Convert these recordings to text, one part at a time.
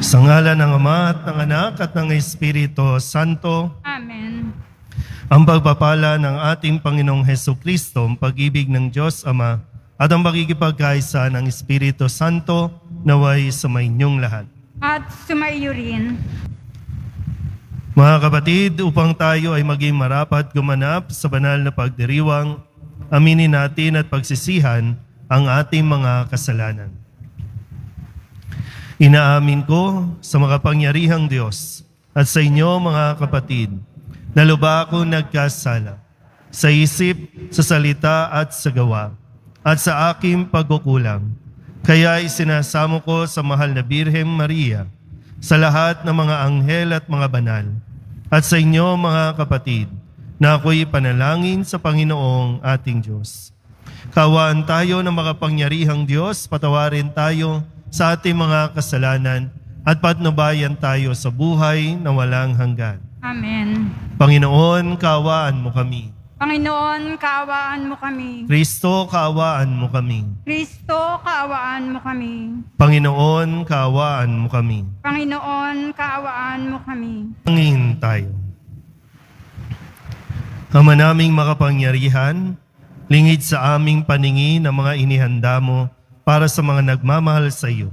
Sa ngalan ng Ama at ng Anak at ng Espiritu Santo, Amen. ang pagpapala ng ating Panginoong Hesukristo, ang pag-ibig ng Diyos Ama, at ang pakikipagkaisa ng Espiritu Santo naway sumainyong lahat. At sumaiyo rin. Mga kapatid, upang tayo ay maging marapat gumanap sa banal na pagdiriwang, aminin natin at pagsisihan ang ating mga kasalanan. Inaamin ko sa makapangyarihang Diyos at sa inyo mga kapatid, na lubha akong nagkasala sa isip, sa salita at sa gawa, at sa aking pagkukulang. Kaya isinasamo ko sa mahal na Birheng Maria, sa lahat ng mga anghel at mga banal, at sa inyo mga kapatid, na ako'y panalangin sa Panginoong ating Diyos. Kaawaan tayo ng makapangyarihang Diyos, patawarin tayo sa ating mga kasalanan at patnubayan tayo sa buhay na walang hanggan. Amen. Panginoon, kaawaan mo kami. Panginoon, kaawaan mo kami. Kristo, kaawaan mo kami. Kristo, kaawaan mo kami. Panginoon, kaawaan mo kami. Panginoon, kaawaan mo kami. Pangin tayo. Ama naming makapangyarihan, lingid sa aming paningin ang mga inihanda mo para sa mga nagmamahal sa iyo.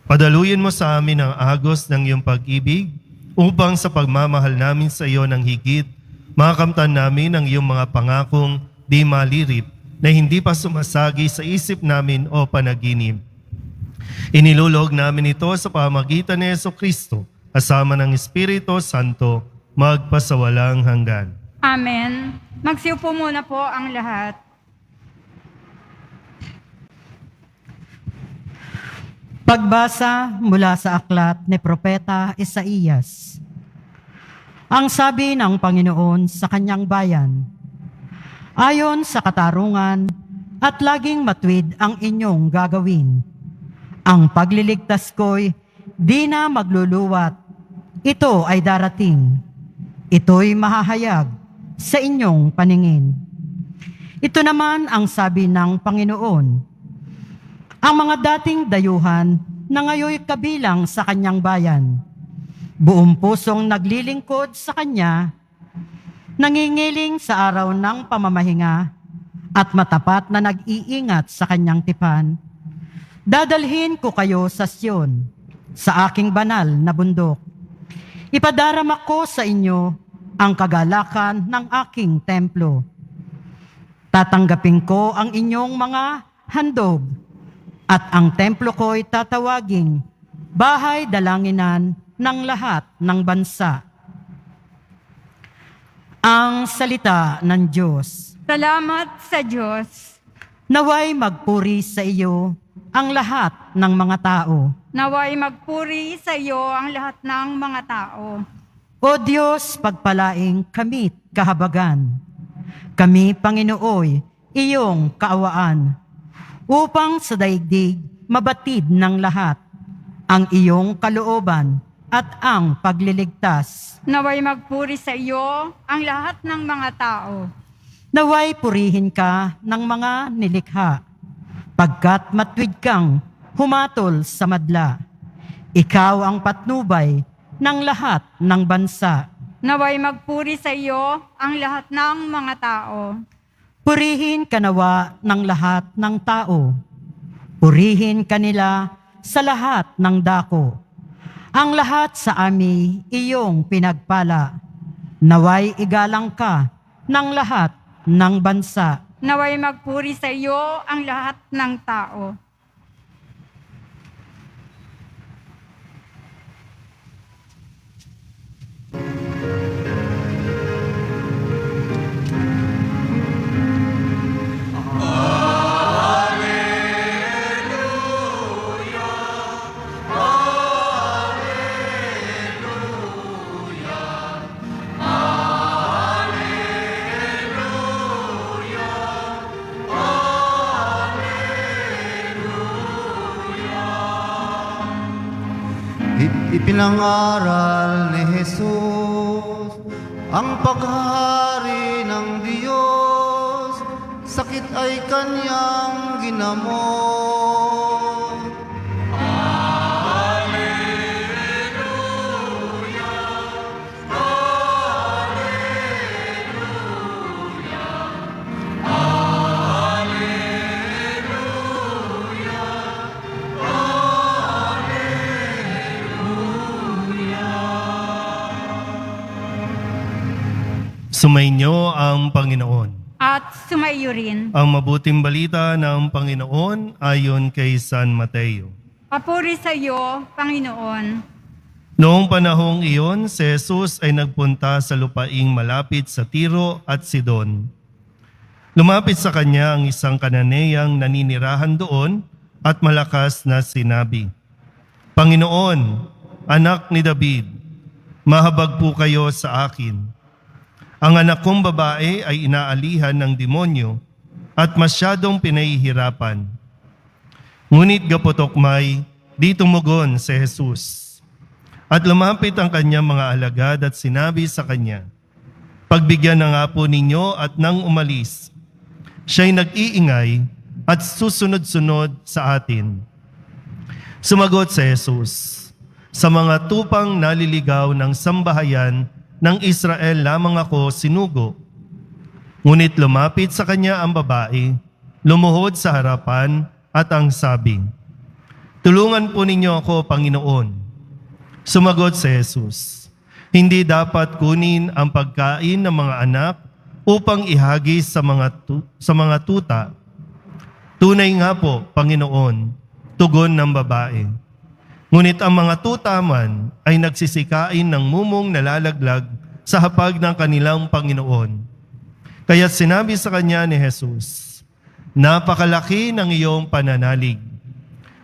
Padaluyin mo sa amin ang agos ng iyong pag-ibig upang sa pagmamahal namin sa iyo ng higit, makamtan namin ang iyong mga pangakong di malirip na hindi pa sumasagi sa isip namin o panaginip. Inilulog namin ito sa pamamagitan ni Jesucristo, kasama ng Espiritu Santo, magpasawalang hanggan. Amen. Magsiupo muna po ang lahat. Pagbasa mula sa aklat ni Propeta Isaías. Ang sabi ng Panginoon sa kanyang bayan, ayon sa katarungan at laging matwid ang inyong gagawin. Ang pagliligtas ko'y di na magluluwat. Ito ay darating. Ito'y mahahayag sa inyong paningin. Ito naman ang sabi ng Panginoon. Ang mga dating dayuhan na ngayoy kabilang sa kanyang bayan, buong pusong naglilingkod sa kanya, nangingiling sa araw ng pamamahinga at matapat na nag-iingat sa kanyang tipan. Dadalhin ko kayo sa Sion, sa aking banal na bundok. Ipadarama ko sa inyo ang kagalakan ng aking templo. Tatanggapin ko ang inyong mga handog, at ang templo ko'y tatawaging bahay dalanginan ng lahat ng bansa. Ang salita ng Diyos. Salamat sa Diyos. Naway magpuri sa iyo ang lahat ng mga tao. Naway magpuri sa iyo ang lahat ng mga tao. O Diyos, pagpalaing kami't kahabagan. Kami, Panginooy, iyong kaawaan, upang sa daigdig mabatid ng lahat ang iyong kalooban at ang pagliligtas. Naway magpuri sa iyo ang lahat ng mga tao. Naway purihin ka ng mga nilikha, pagkat matwid kang humatol sa madla. Ikaw ang patnubay ng lahat ng bansa. Naway magpuri sa iyo ang lahat ng mga tao. Purihin ka nawa ng lahat ng tao. Purihin kanila sa lahat ng dako. Ang lahat sa ami iyong pinagpala. Naway igalang ka ng lahat ng bansa. Naway magpuri sa iyo ang lahat ng tao. Ipinangaral ni Jesus ang paghahari ng Diyos, sakit ay kanyang ginamot. Alleluia, Sumainyo ang Panginoon. at sumaiyo rin. Ang mabuting balita ng Panginoon ayon kay San Mateo. Papuri sa iyo, Panginoon. Noong panahong iyon, si Jesus ay nagpunta sa lupaing malapit sa Tiro at Sidon. Lumapit sa kanya ang isang Kananeyang naninirahan doon at malakas na sinabi, Panginoon, anak ni David, mahabag po kayo sa akin. Ang anak kong babae ay inaalihan ng demonyo at masyadong pinahihirapan. Ngunit gapotokmay, di tumugon si Jesus. At lumapit ang kanyang mga alagad at sinabi sa kanya, Pagbigyan na nga po ninyo at nang umalis. Siya'y nag-iingay at susunod-sunod sa atin. Sumagot si Jesus, Sa mga tupang naliligaw ng sambahayan ng Israel lamang ako sinugo. Ngunit lumapit sa kanya ang babae, lumuhod sa harapan at ang sabi, Tulungan po ninyo ako, Panginoon. Sumagot si Jesus, Hindi dapat kunin ang pagkain ng mga anak upang ihagis sa mga tuta. Tunay nga po, Panginoon, tugon ng babae. Ngunit ang mga tuta man ay nagsisikain ng mumong nalalaglag sa hapag ng kanilang Panginoon. Kaya sinabi sa kanya ni Jesus, Napakalaki ng iyong pananalig.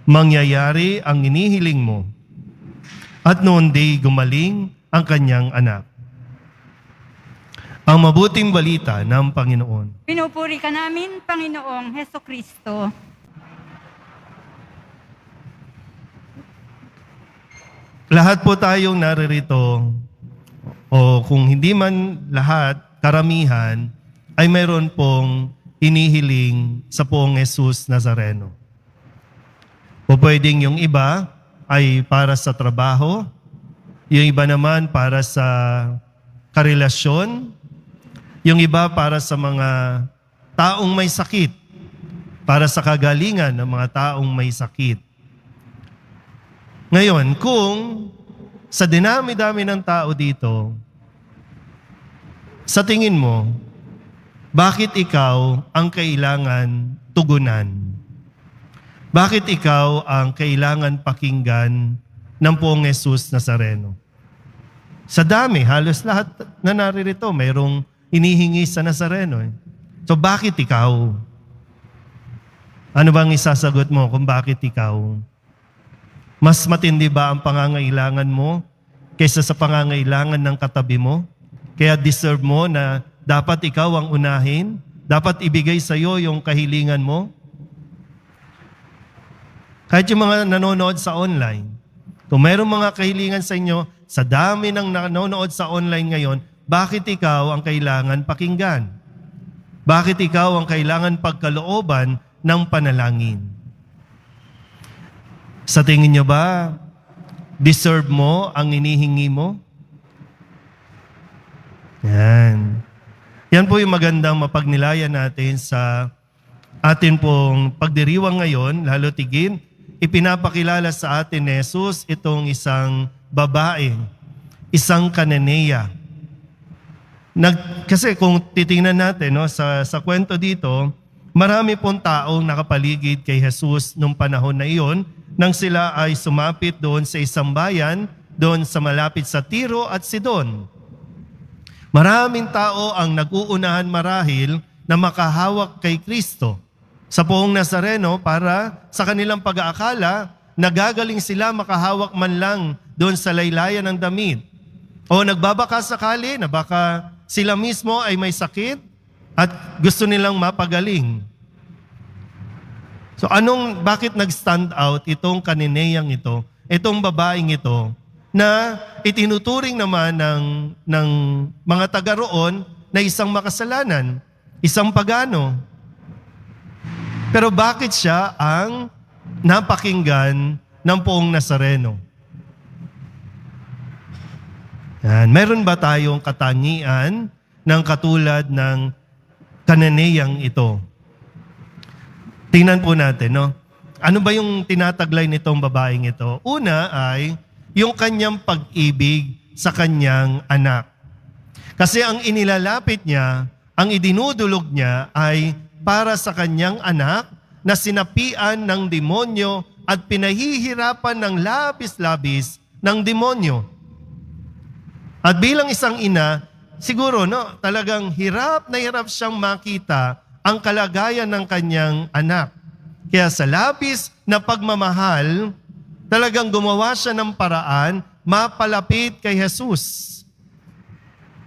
Mangyayari ang inihiling mo. At noon di gumaling ang kanyang anak. Ang mabuting balita ng Panginoon. Pinupuri ka namin, Panginoong Heso Kristo. Lahat po tayong naririto, o kung hindi man lahat, karamihan, ay mayroon pong inihiling sa poong Jesus Nazareno. O pwedeng yung iba ay para sa trabaho, yung iba naman para sa karelasyon, yung iba para sa mga taong may sakit, para sa kagalingan ng mga taong may sakit. Ngayon, kung sa dinami-dami ng tao dito, sa tingin mo, bakit ikaw ang kailangan tugunan? Bakit ikaw ang kailangan pakinggan ng poong Jesus Nazareno? Sa dami, halos lahat na naririto, mayroong inihingi sa Nazareno. So bakit ikaw? Ano bang isasagot mo kung bakit ikaw? Mas matindi ba ang pangangailangan mo kaysa sa pangangailangan ng katabi mo? Kaya deserve mo na dapat ikaw ang unahin? Dapat ibigay sa iyo yung kahilingan mo? Kahit yung mga nanonood sa online, kung mayroong mga kahilingan sa inyo, sa dami ng nanonood sa online ngayon, bakit ikaw ang kailangan pakinggan? Bakit ikaw ang kailangan pagkalooban ng panalangin? Sa tingin nyo ba, deserve mo ang inihingi mo? Yan. Yan po yung magandang mapagnilayan natin sa atin pong pagdiriwang ngayon, lalo tigin, ipinapakilala sa atin ni Jesus itong isang babae, isang Kananeya. Kasi kung titingnan natin sa kwento dito, marami pong taong nakapaligid kay Jesus nung panahon na iyon nang sila ay sumapit doon sa isang bayan, doon sa malapit sa Tiro at Sidon. Maraming tao ang nag-uunahan marahil na makahawak kay Kristo sa poong Nazareno para sa kanilang pag-aakala nagagaling sila makahawak man lang doon sa laylayan ng damit. O nagbabaka sakali na baka sila mismo ay may sakit at gusto nilang mapagaling. So bakit nag-stand out itong Kananeyang ito, itong babaeng ito, na itinuturing naman ng mga taga roon na isang makasalanan, isang pagano. Pero bakit siya ang napakinggan ng poong Nazareno? Yan. Meron ba tayong katangian ng katulad ng Kananeyang ito? Tingnan po natin, Ano ba yung tinataglay nitong babaeng ito? Una ay yung kanyang pag-ibig sa kanyang anak. Kasi ang inilalapit niya, ang idinudulog niya ay para sa kanyang anak na sinapian ng demonyo at pinahihirapan ng labis-labis ng demonyo. At bilang isang ina, siguro talagang hirap na hirap siyang makita ang kalagayan ng kanyang anak. Kaya sa labis na pagmamahal, talagang gumawa siya ng paraan mapalapit kay Jesus.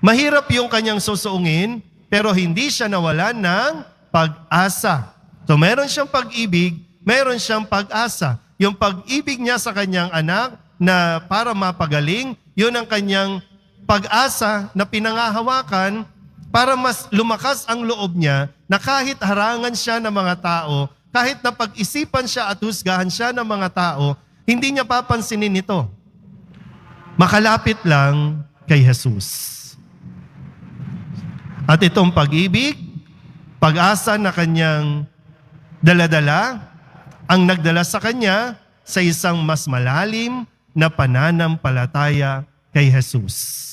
Mahirap yung kanyang susuungin, pero hindi siya nawalan ng pag-asa. So meron siyang pag-ibig, meron siyang pag-asa. Yung pag-ibig niya sa kanyang anak na para mapagaling, yun ang kanyang pag-asa na pinangahawakan para mas lumakas ang loob niya na kahit harangan siya ng mga tao, kahit na pag-isipan siya at husgahan siya ng mga tao, hindi niya papansinin ito. Makalapit lang kay Jesus. At itong pag-ibig, pag-asa na kanyang daladala, ang nagdala sa kanya sa isang mas malalim na pananampalataya kay Jesus.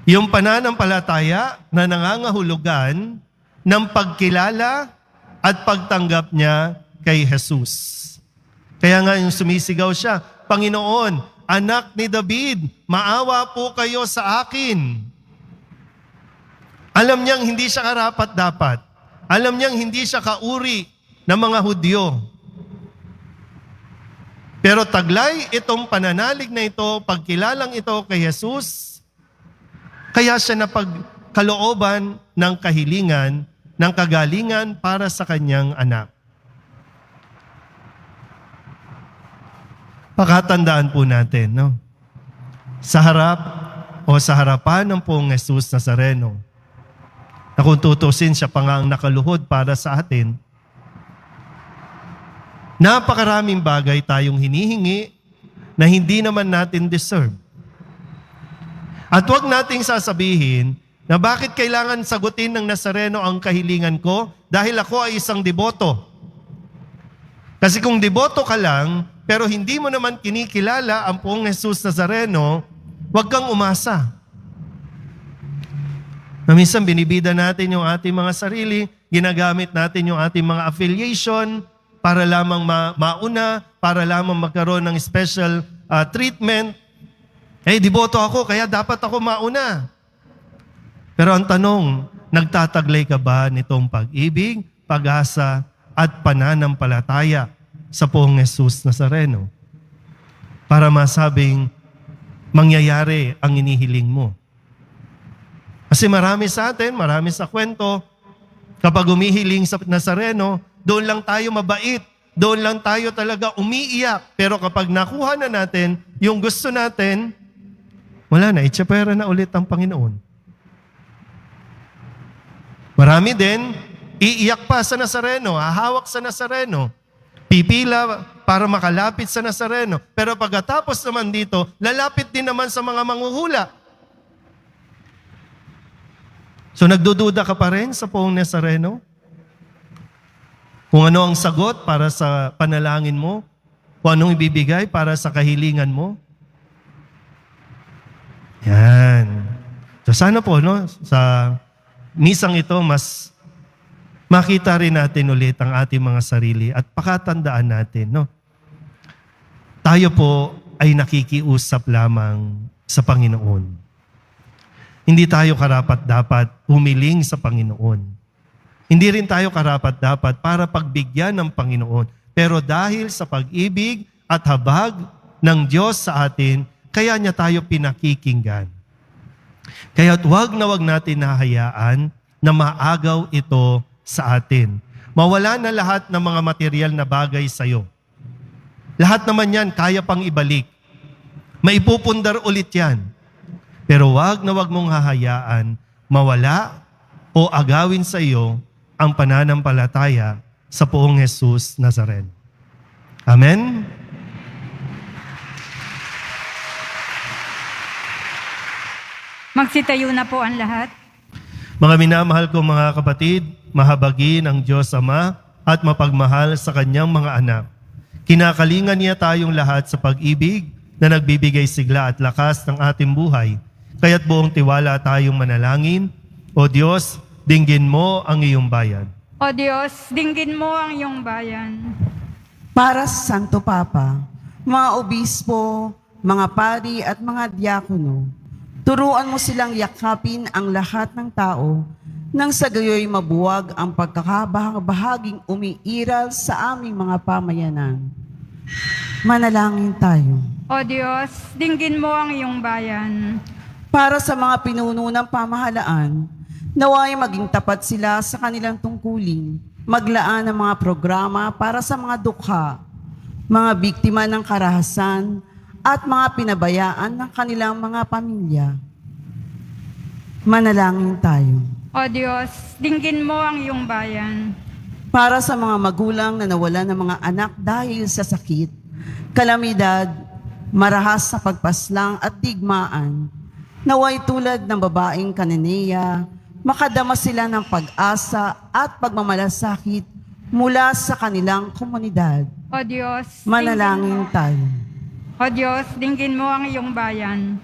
Yung pananampalataya na nangangahulugan ng pagkilala at pagtanggap niya kay Jesus. Kaya nga yung sumisigaw siya, Panginoon, anak ni David, maawa po kayo sa akin. Alam niyang hindi siya karapat-dapat. Alam niyang hindi siya kauri ng mga Hudyo. Pero taglay itong pananalig na ito, pagkilalang ito kay Jesus, kaya siya napagkalooban ng kahilingan, ng kagalingan para sa kanyang anak. Pakatandaan po natin, sa harap o sa harapan ng pong Jesus Nazareno, na kung tutusin siya pa nga ang nakaluhod para sa atin, napakaraming bagay tayong hinihingi na hindi naman natin deserve. At huwag nating sasabihin na bakit kailangan sagutin ng Nazareno ang kahilingan ko dahil ako ay isang deboto. Kasi kung deboto ka lang, pero hindi mo naman kinikilala ang poong Jesus Nazareno, huwag kang umasa. Na minsan binibida natin yung ating mga sarili, ginagamit natin yung ating mga affiliation para lamang mauna, para lamang magkaroon ng special treatment. Deboto ako, kaya dapat ako mauna. Pero ang tanong, nagtataglay ka ba nitong pag-ibig, pag-asa, at pananampalataya sa poong Jesus Nazareno? Para masabing mangyayari ang inihiling mo. Kasi marami sa atin, marami sa kwento, kapag umihiling sa Nazareno, doon lang tayo mabait, doon lang tayo talaga umiiyak. Pero kapag nakuha na natin yung gusto natin, wala na, itsapera na ulit ang Panginoon. Marami din, iiyak pa sa Nazareno, hahawak sa Nazareno, pipila para makalapit sa Nazareno. Pero pagkatapos naman dito, lalapit din naman sa mga manghuhula. So nagdududa ka pa rin sa poong Nazareno? Kung ano ang sagot para sa panalangin mo? Kung anong ibibigay para sa kahilingan mo? Yan. So sana po, sa misang ito, mas makita rin natin ulit ang ating mga sarili at pakatandaan natin, tayo po ay nakikiusap lamang sa Panginoon. Hindi tayo karapat-dapat humiling sa Panginoon. Hindi rin tayo karapat-dapat para pagbigyan ng Panginoon. Pero dahil sa pag-ibig at habag ng Diyos sa atin, kaya niya tayo pinakikinggan. Kaya't wag natin nahayaan na maagaw ito sa atin. Mawala na lahat ng mga material na bagay sa iyo. Lahat naman yan, kaya pang ibalik. Maipupundar ulit yan. Pero wag mong hahayaan mawala o agawin sa iyo ang pananampalataya sa poong Jesus Nazareno. Amen? Magsitayo na po ang lahat. Mga minamahal kong mga kapatid, mahabagin ang Diyos Ama at mapagmahal sa kanyang mga anak. Kinakalingan niya tayong lahat sa pag-ibig na nagbibigay sigla at lakas ng ating buhay. Kaya't buong tiwala tayong manalangin. O Diyos, dinggin mo ang iyong bayan. O Diyos, dinggin mo ang iyong bayan. Para sa Santo Papa, mga obispo, mga pari at mga diakono, turuan mo silang yakapin ang lahat ng tao nang sa gayoy mabuwag ang pagkakabahaging umiiral sa aming mga pamayanan. Manalangin tayo. O Diyos, dinggin mo ang iyong bayan. Para sa mga pinuno ng pamahalaan, naway maging tapat sila sa kanilang tungkulin, maglaan ng mga programa para sa mga dukha, mga biktima ng karahasan, at mga pinabayaan ng kanilang mga pamilya. Manalangin tayo. O Diyos, dinggin mo ang iyong bayan. Para sa mga magulang na nawalan ng mga anak dahil sa sakit, kalamidad, marahas sa pagpaslang at digmaan, naway tulad ng babaeng Cananeia, makadama sila ng pag-asa at pagmamalasakit mula sa kanilang komunidad. O Diyos, Manalangin tayo. O Diyos, dinggin mo ang iyong bayan.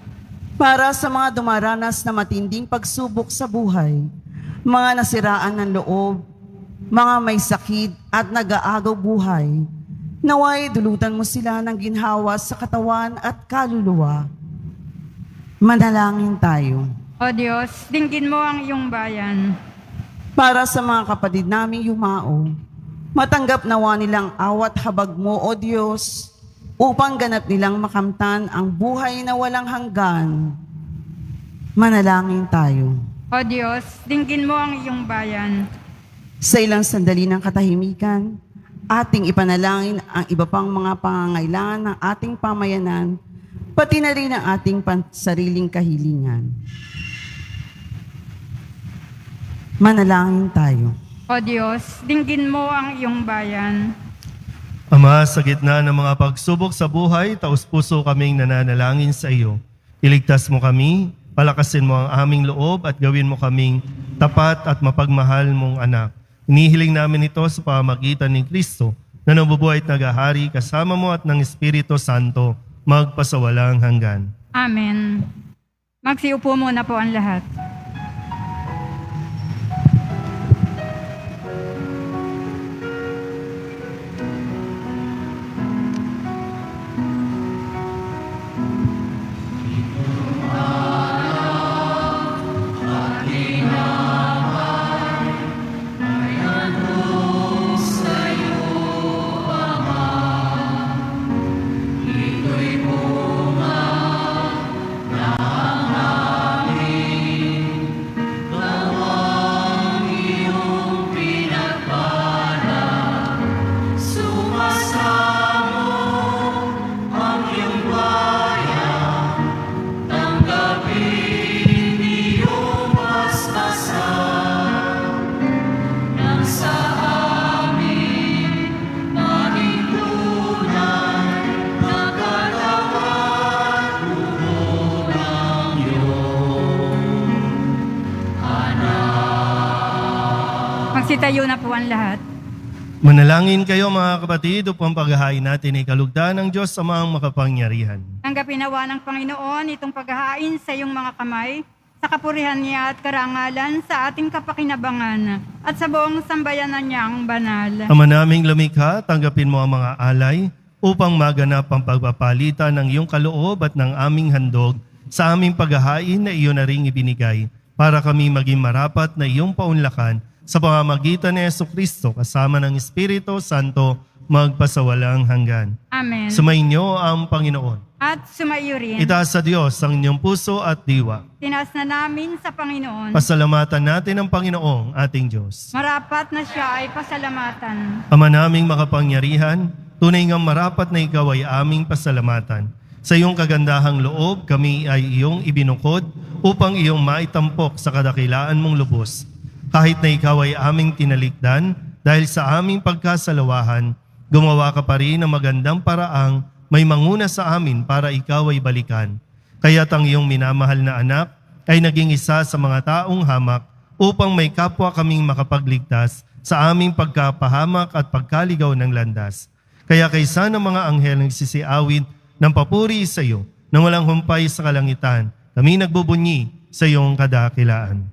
Para sa mga dumaranas na matinding pagsubok sa buhay, mga nasiraan ng loob, mga may sakit at nag-aagaw buhay, naway dulutan mo sila ng ginhawa sa katawan at kaluluwa. Manalangin tayo. O Diyos, dinggin mo ang iyong bayan. Para sa mga kapatid naming yumao, matanggap nawa nilang awat habag mo, O Diyos, upang ganap nilang makamtan ang buhay na walang hanggan. Manalangin tayo. O Diyos, dinggin mo ang iyong bayan. Sa ilang sandali ng katahimikan, ating ipanalangin ang iba pang mga pangangailangan ng ating pamayanan, pati na rin ang ating sariling kahilingan. Manalangin tayo. O Diyos, dinggin mo ang iyong bayan. Ama, sa gitna ng mga pagsubok sa buhay, taos-puso kaming nananalangin sa iyo. Iligtas mo kami, palakasin mo ang aming loob at gawin mo kaming tapat at mapagmahal mong anak. Inihiling namin ito sa pamamagitan ni Kristo na nabubuhay at nagahari kasama mo at ng Espiritu Santo magpasawalang hanggan. Amen. Magsiupo muna po ang lahat. Magsitayo na po ang lahat. Manalangin kayo mga kapatid upang paghahain natin ay kalugdan ng Diyos sa mga makapangyarihan. Tanggapin nawa ng Panginoon itong paghahain sa iyong mga kamay, sa kapurihan niya at karangalan sa ating kapakinabangan at sa buong sambayanan niyang banal. Ama naming lumikha, tanggapin mo ang mga alay upang maganap ang pagpapalitan ng iyong kaloob at ng aming handog sa aming paghahain na iyon na ring ibinigay para kami maging marapat na iyong paunlakan sa pamamagitan ni Jesucristo kasama ng Espiritu Santo magpasawalang hanggan. Amen. Sumainyo ang Panginoon. At sumaiyo rin. Itaas sa Diyos ang inyong puso at diwa. Tinaas na namin sa Panginoon. Pasalamatan natin ang Panginoong ating Diyos. Marapat na siya ay pasalamatan. Ama naming makapangyarihan, tunay ngang marapat na ikaw ay aming pasalamatan. Sa iyong kagandahang loob, kami ay iyong ibinukod upang iyong maitampok sa kadakilaan mong lubos. Kahit na ikaw ay aming tinalikdan, dahil sa aming pagkasalawahan, gumawa ka pa rin ng magandang paraang may manguna sa amin para ikaw ay balikan. Kaya't ang iyong minamahal na anak ay naging isa sa mga taong hamak upang may kapwa kaming makapagligtas sa aming pagkapahamak at pagkaligaw ng landas. Kaya kaysa ng mga anghel nagsisiawit ng papuri sa iyo na walang humpay sa kalangitan kami nagbubunyi sa iyong kadakilaan.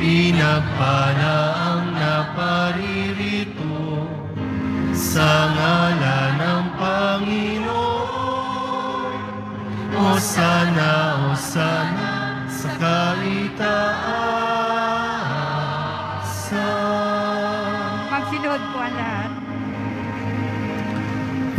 Pinagpala ang naparirito sa ngalan ng Panginoon. Hosana, Hosana sa kaitaasan. Magsiluhod po ang lahat.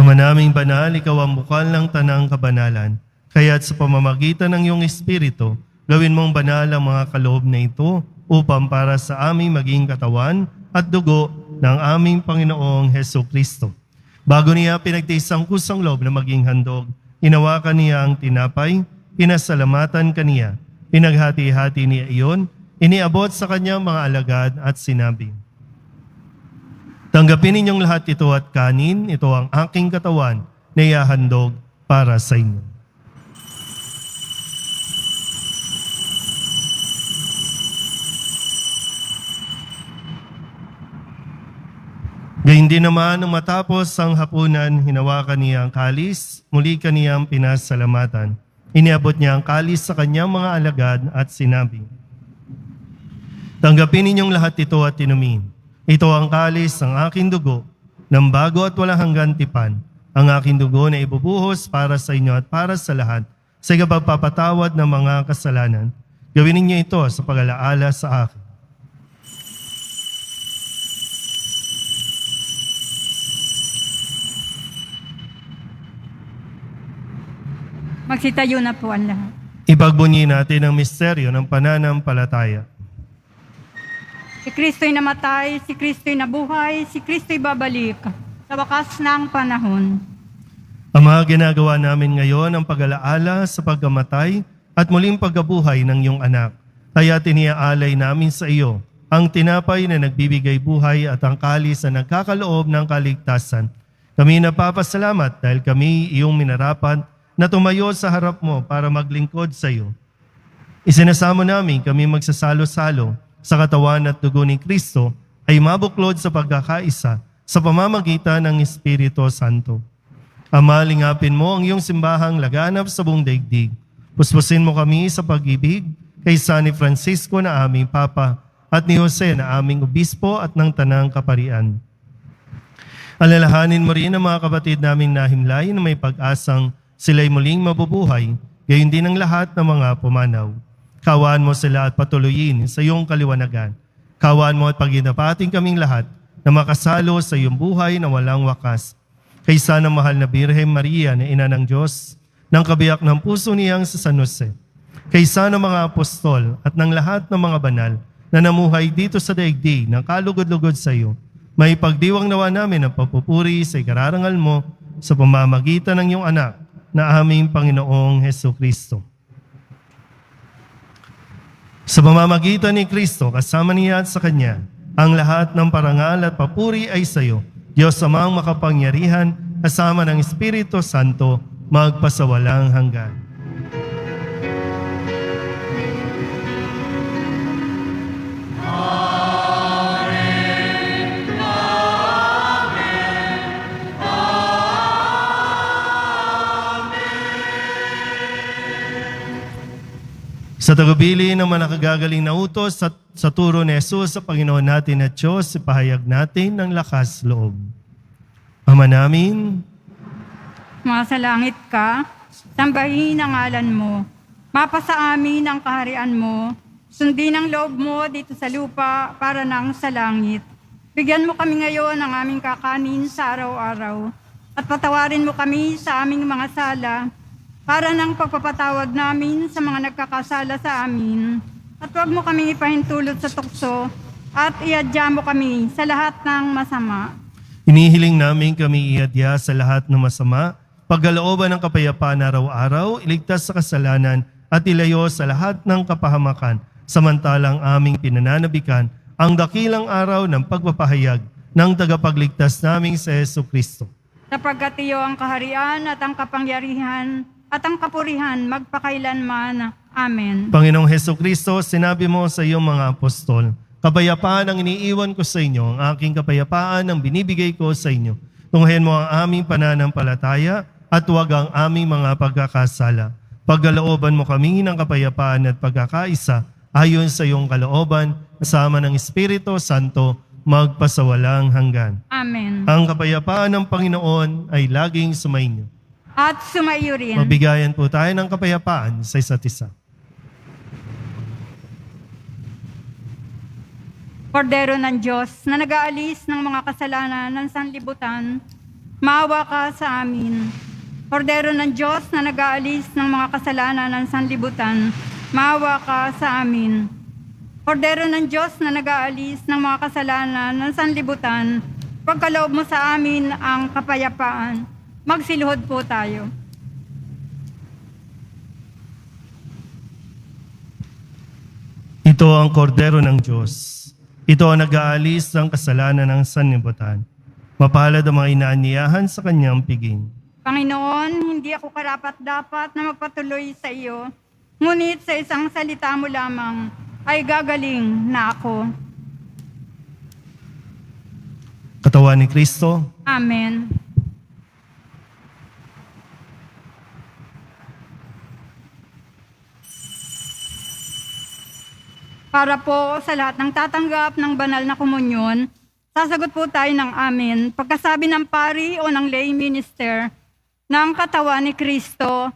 Ama naming banal, ikaw ang bukal ng tanang kabanalan. Kaya't sa pamamagitan ng iyong Espiritu, gawin mong banal ang mga kaloob na ito upang para sa aming maging katawan at dugo ng aming Panginoong Heso Kristo. Bago niya pinagtiis ang kusang loob na maging handog, inawakan niya ang tinapay, pinasalamatan kaniya, pinaghati-hati niya iyon, iniabot sa kanyang mga alagad at sinabi, "Tanggapin ninyong lahat ito at kanin, ito ang aking katawan na ihahandog para sa inyo." Gayun din naman, nung matapos ang hapunan, hinawakan niya ang kalis, muli kaniyang pinasalamatan. Iniabot niya ang kalis sa kanyang mga alagad at sinabi, "Tanggapin ninyong lahat ito at inumin. Ito ang kalis ng aking dugo, ng bago at walang hanggan tipan, ang aking dugo na ibubuhos para sa inyo at para sa lahat, sa ikapagpapatawad ng mga kasalanan. Gawin ninyo ito sa pag-alaala sa akin." Magsitayo na po ang lahat. Ipagbunyi natin ang misteryo ng pananampalataya. Si Kristo'y namatay, si Kristo'y nabuhay, si Kristo'y babalik sa wakas ng panahon. Ama, ginagawa namin ngayon ang pag-alaala sa pagkamatay at muling pagkabuhay ng iyong anak. Kaya tiniaalay namin sa iyo ang tinapay na nagbibigay buhay at ang kalis na nagkakaloob ng kaligtasan. Kami napapasalamat dahil kami iyong minarapat na tumayo sa harap mo para maglingkod sa iyo. Isinasamo namin kami magsasalo-salo sa katawan at dugo ni Kristo ay mabuklod sa pagkakaisa sa pamamagitan ng Espiritu Santo. Ama, lingapin mo ang iyong simbahang laganap sa buong daigdig. Puspusin mo kami sa pag-ibig kay San Francisco na aming Papa at ni Jose na aming Obispo at ng Tanang Kaparian. Alalahanin mo rin ang mga kapatid naming nahimlay na may pag-asang sila'y muling mabubuhay, gayon din ang lahat ng mga pumanaw. Kawaan mo sila at patuloyin sa iyong kaliwanagan. Kawaan mo at paginapating kaming lahat na makasalo sa iyong buhay na walang wakas. Kaysa ng mahal na Birhen Maria na Ina ng Diyos, ng kabiyak ng puso niyang sa San Jose. Kaysa ng mga apostol at ng lahat ng mga banal na namuhay dito sa daigdig ng kalugod-lugod sa iyo, may pagdiwang nawa namin ang papupuri sa ikararangal mo sa pamamagitan ng iyong anak, na aming Panginoong Heso Kristo. Sa pamamagitan ni Kristo, kasama niya at sa Kanya, ang lahat ng parangal at papuri ay sa iyo, Diyos Amang makapangyarihan, kasama ng Espiritu Santo, magpasawalang hanggan. Sa tagubili ng mga nakagagaling na utos sa turo ni Jesus sa Panginoon natin at Diyos, ipahayag natin ng lakas loob. Ama namin, Masa langit ka, sambahin ang ngalan mo. Mapasa amin ang kaharian mo. Sundin ang loob mo dito sa lupa para nang sa langit. Bigyan mo kami ngayon ng aming kakanin sa araw-araw. At patawarin mo kami sa aming mga sala para ng pagpapatawad namin sa mga nagkakasala sa amin. At huwag mo kaming ipahintulot sa tukso at iadya mo kami sa lahat ng masama. Inihiling namin kami iadya sa lahat ng masama, pagkalooban ng kapayapaan araw-araw, iligtas sa kasalanan at ilayo sa lahat ng kapahamakan, samantalang aming pinananabikan ang dakilang araw ng pagpapahayag ng tagapagligtas naming sa Jesucristo. Sapagkat iyo ang kaharian at ang kapangyarihan at ang kapurihan magpakailanman. Amen. Panginoong Jesucristo, sinabi mo sa iyong mga apostol, kapayapaan ang iniiwan ko sa inyo, ang aking kapayapaan ang binibigay ko sa inyo. Tunghayan mo ang aming pananampalataya at huwag ang aming mga pagkakasala. Pagkalooban mo kami ng kapayapaan at pagkakaisa ayon sa iyong kalooban, kasama ng Espiritu Santo, magpasawalang hanggan. Amen. Ang kapayapaan ng Panginoon ay laging sumainyo. At sumaiyo rin. Mabigayan po tayo ng kapayapaan sa isa't isa. Kordero ng Diyos na nag-aalis ng mga kasalanan ng sanlibutan, maawa ka sa amin. Kordero ng Diyos na nag-aalis ng mga kasalanan ng sanlibutan, maawa ka sa amin. Kordero ng Diyos na nag-aalis ng mga kasalanan ng sanlibutan, pagkaloob mo sa amin ang kapayapaan. Magsiluhod po tayo. Ito ang kordero ng Diyos. Ito ang nag-aalis ng kasalanan ng sanlibutan. Mapalad ang mga inaaniyahan sa kanyang piging. Panginoon, hindi ako karapat-dapat na magpatuloy sa iyo, ngunit sa isang salita mo lamang ay gagaling na ako. Katawan ni Kristo, Amen. Para po sa lahat ng tatanggap ng banal na komunyon, sasagot po tayo ng amen pagkasabi ng pari o ng lay minister ng katawan ni Kristo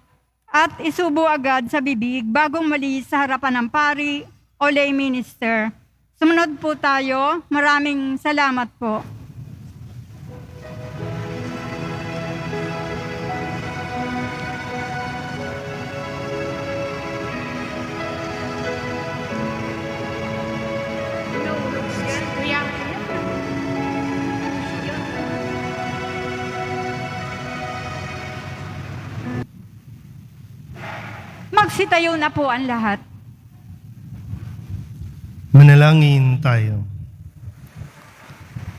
at isubo agad sa bibig bagong mali sa harapan ng pari o lay minister. Sumunod po tayo. Maraming salamat po. Magsitayo na po ang lahat. manalangin tayo.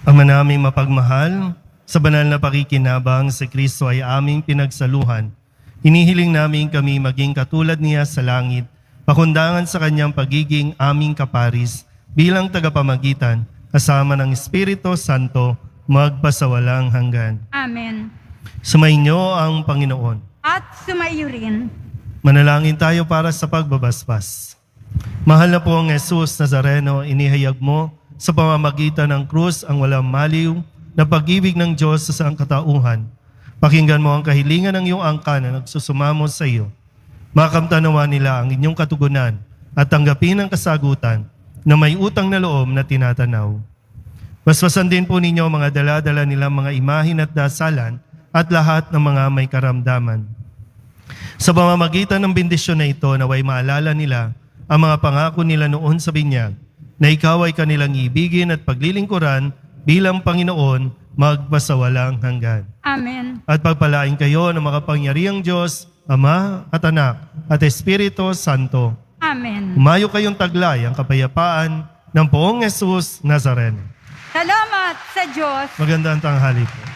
Ama naming mapagmahal, sa banal na pakikinabang si Kristo ay aming pinagsaluhan. Inihiling namin kami maging katulad niya sa langit, pakundangan sa kanyang pagiging aming kaparis bilang tagapamagitan, kasama ng Espiritu Santo, magpasawalang hanggan. Amen. Sumainyo ang Panginoon. At sumaiyo rin. Manalangin tayo para sa pagbabasbas. Mahal na pong Jesus Nazareno, inihayag mo sa pamamagitan ng krus ang walang maliw na pag-ibig ng Diyos sa sangkatauhan. Pakinggan mo ang kahilingan ng iyong angkan na nagsusumamo sa iyo. Makamtanawa nila ang inyong katugunan at tanggapin ang kasagutan na may utang na loob na tinatanaw. Basbasan din po ninyo mga dala-dala nilang mga imahin at dasalan at lahat ng mga may karamdaman. Sa pamamagitan ng bendisyon na ito, naway maalala nila ang mga pangako nila noon sa binyag, na ikaw ay kanilang ibigin at paglilingkuran bilang Panginoon magpasawalang hanggan. Amen. At pagpalain kayo ng makapangyarihang Diyos, Ama at Anak at Espiritu Santo. Amen. Umayo kayong taglay ang kapayapaan ng poong Jesus Nazareno. Salamat sa Diyos. Magandang tanghali po.